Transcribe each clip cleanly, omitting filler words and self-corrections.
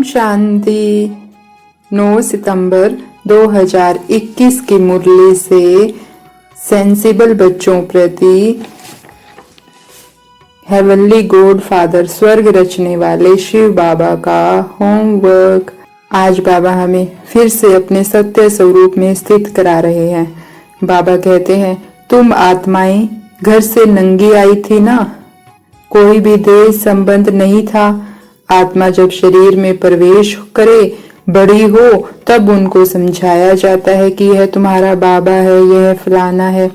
शांति। 9 सितंबर 2021 की मुरली से सेंसिबल बच्चों प्रति हेवनली गॉड फादर स्वर्ग रचने वाले शिव बाबा का होमवर्क। आज बाबा हमें फिर से अपने सत्य स्वरूप में स्थित करा रहे हैं। बाबा कहते हैं, तुम आत्माएं घर से नंगी आई थी ना, कोई भी देह संबंध नहीं था। आत्मा जब शरीर में प्रवेश करे, बड़ी हो, तब उनको समझाया जाता है कि यह तुम्हारा बाबा है, यह फलाना है।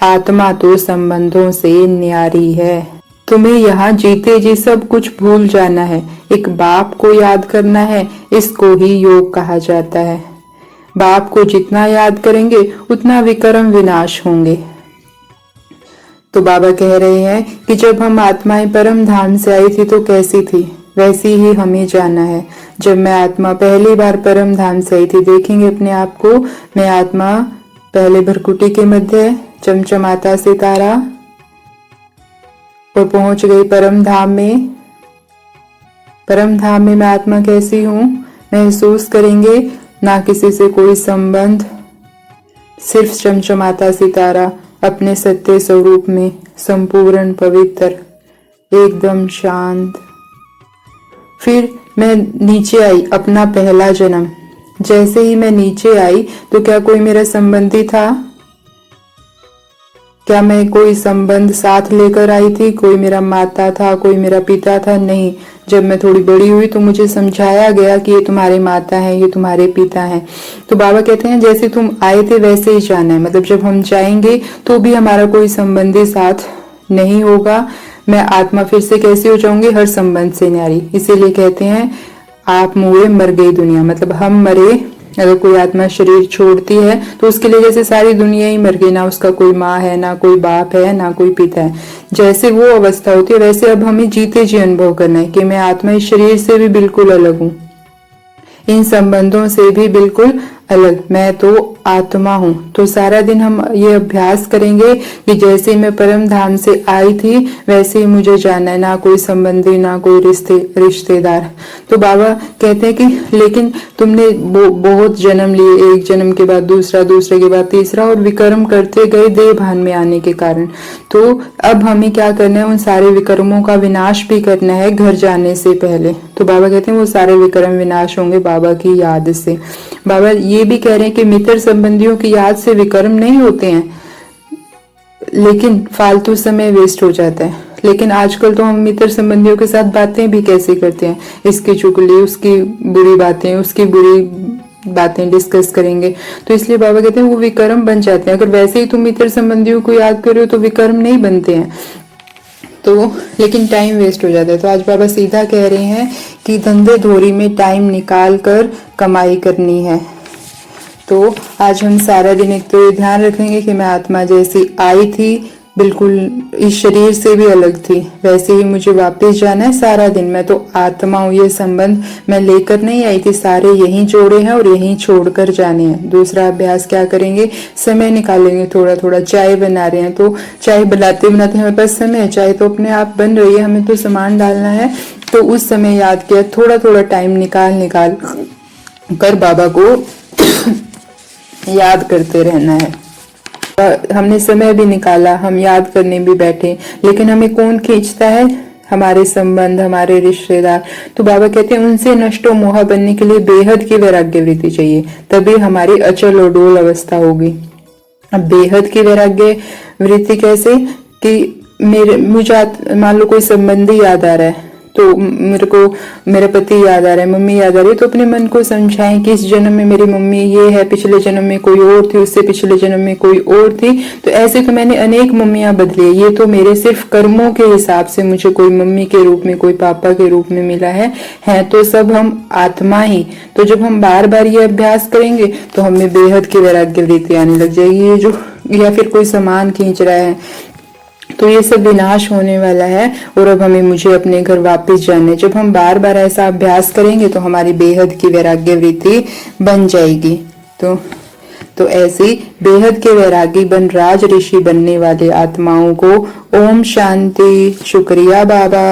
आत्मा तो संबंधों से न्यारी है। तुम्हें यहाँ जीते जी सब कुछ भूल जाना है, एक बाप को याद करना है। इसको ही योग कहा जाता है। बाप को जितना याद करेंगे उतना विक्रम विनाश होंगे। तो बाबा कह रहे हैं कि जब हम आत्माएं परम धाम से आई थी तो कैसी थी, वैसी ही हमें जाना है। जब मैं आत्मा पहली बार परम धाम से आई थी, देखेंगे अपने आप को, मैं आत्मा पहले भरकुटी के मध्य चमचमाता सितारा और पहुंच गई परम धाम में। परम धाम में मैं आत्मा कैसी हूँ महसूस करेंगे, ना किसी से कोई संबंध, सिर्फ चमचमाता सितारा अपने सत्य स्वरूप में, संपूर्ण पवित्र, एकदम शांत। फिर मैं नीचे आई, अपना पहला जन्म। जैसे ही मैं नीचे आई तो क्या कोई मेरा संबंधी था? क्या मैं कोई संबंध साथ लेकर आई थी? कोई मेरा माता था, कोई मेरा पिता था? नहीं। जब मैं थोड़ी बड़ी हुई तो मुझे समझाया गया कि ये तुम्हारे माता हैं, ये तुम्हारे पिता हैं। तो बाबा कहते हैं जैसे तुम आए थे वैसे ही जाना है। मतलब जब हम जाएंगे तो भी हमारा कोई संबंधी साथ नहीं होगा। मैं आत्मा फिर से कैसे हो जाऊंगी? हर संबंध से न्यारी। इसीलिए कहते हैं आप मुए मर गई दुनिया। मतलब हम मरे, अगर कोई आत्मा शरीर छोड़ती है तो उसके लिए जैसे सारी दुनिया ही मर गई, ना उसका कोई माँ है, ना कोई बाप है, ना कोई पिता है। जैसे वो अवस्था होती है वैसे अब हमें जीते जी अनुभव करना है कि मैं आत्मा इस शरीर से भी बिल्कुल अलग हूँ, इन संबंधों से भी बिल्कुल अलग। मैं तो आत्मा हूँ। तो सारा दिन हम ये अभ्यास करेंगे कि जैसे मैं परम धाम से आई थी वैसे ही मुझे जाना है, ना कोई संबंधी, ना कोई रिश्तेदार। तो बाबा कहते हैं कि लेकिन तुमने बहुत जन्म लिए, एक जन्म के बाद दूसरा, दूसरे के बाद तीसरा, और विक्रम करते गए देह भान में आने के कारण। तो अब हमें क्या करना है? उन सारे विक्रमों का विनाश भी करना है घर जाने से पहले। तो बाबा कहते हैं वो सारे विक्रम विनाश होंगे बाबा की याद से। बाबा ये भी कह रहे हैं कि मित्र संबंधियों की याद से विक्रम नहीं होते हैं, लेकिन फालतू समय वेस्ट हो जाता है। लेकिन आजकल तो हम मित्र संबंधियों के साथ बातें भी कैसे करते हैं, इसकी चुगली, उसकी बुरी बातें, उसकी बुरी बातें डिस्कस करेंगे। तो इसलिए बाबा कहते हैं वो विक्रम बन जाते हैं। अगर वैसे ही तुम मित्र संबंधियों को याद कर रहे हो तो विक्रम नहीं बनते हैं। तो लेकिन टाइम वेस्ट हो जाता है। तो आज बाबा सीधा कह रहे हैं कि धंधे धोरी में टाइम निकाल कर कमाई करनी है। तो आज हम सारा दिन एक तो ये ध्यान रखेंगे कि मैं आत्मा जैसी आई थी बिल्कुल इस शरीर से भी अलग थी, वैसे ही मुझे वापस जाना है। सारा दिन मैं तो आत्मा हूँ, ये संबंध मैं लेकर नहीं आई थी, सारे यहीं जोड़े हैं और यहीं छोड़कर जाने हैं। दूसरा अभ्यास क्या करेंगे? समय निकालेंगे थोड़ा थोड़ा। चाय बना रहे हैं तो चाय बनाते बनाते हमारे पास समय है, चाय तो अपने आप बन रही है, हमें तो सामान डालना है। तो उस समय याद किया, थोड़ा थोड़ा टाइम निकाल कर बाबा को याद करते रहना है। हमने समय भी निकाला, हम याद करने भी बैठे, लेकिन हमें कौन खींचता है? हमारे संबंध, हमारे रिश्तेदार। तो बाबा कहते हैं उनसे नष्टो मोह बनने के लिए बेहद की वैराग्य वृत्ति चाहिए, तभी हमारी अचल और डोल अवस्था होगी। अब बेहद की वैराग्य वृत्ति कैसे? कि मुझे मान लो कोई संबंधी याद आ रहा है तो मेरे को मेरा पति याद आ रहा है, मम्मी याद आ रही है, तो अपने मन को समझाएं कि इस जन्म में मेरी मम्मी ये है, पिछले जन्म में कोई और थी, उससे पिछले जन्म में कोई और थी। तो ऐसे तो मैंने अनेक मम्मियां बदली है, ये तो मेरे सिर्फ कर्मों के हिसाब से मुझे कोई मम्मी के रूप में, कोई पापा के रूप में मिला है तो सब हम आत्मा ही। तो जब हम बार बार ये अभ्यास करेंगे तो हमें बेहद की वैराग्य वृत्ति आने लग जाएगी। ये जो या फिर कोई सामान खींच रहा है तो ये सब विनाश होने वाला है और अब मुझे अपने घर वापस जाना है। जब हम बार बार ऐसा अभ्यास करेंगे तो हमारी बेहद की वैराग्य वृत्ति बन जाएगी। तो ऐसी बेहद के वैरागी बन राज ऋषि बनने वाले आत्माओं को ओम शांति। शुक्रिया बाबा।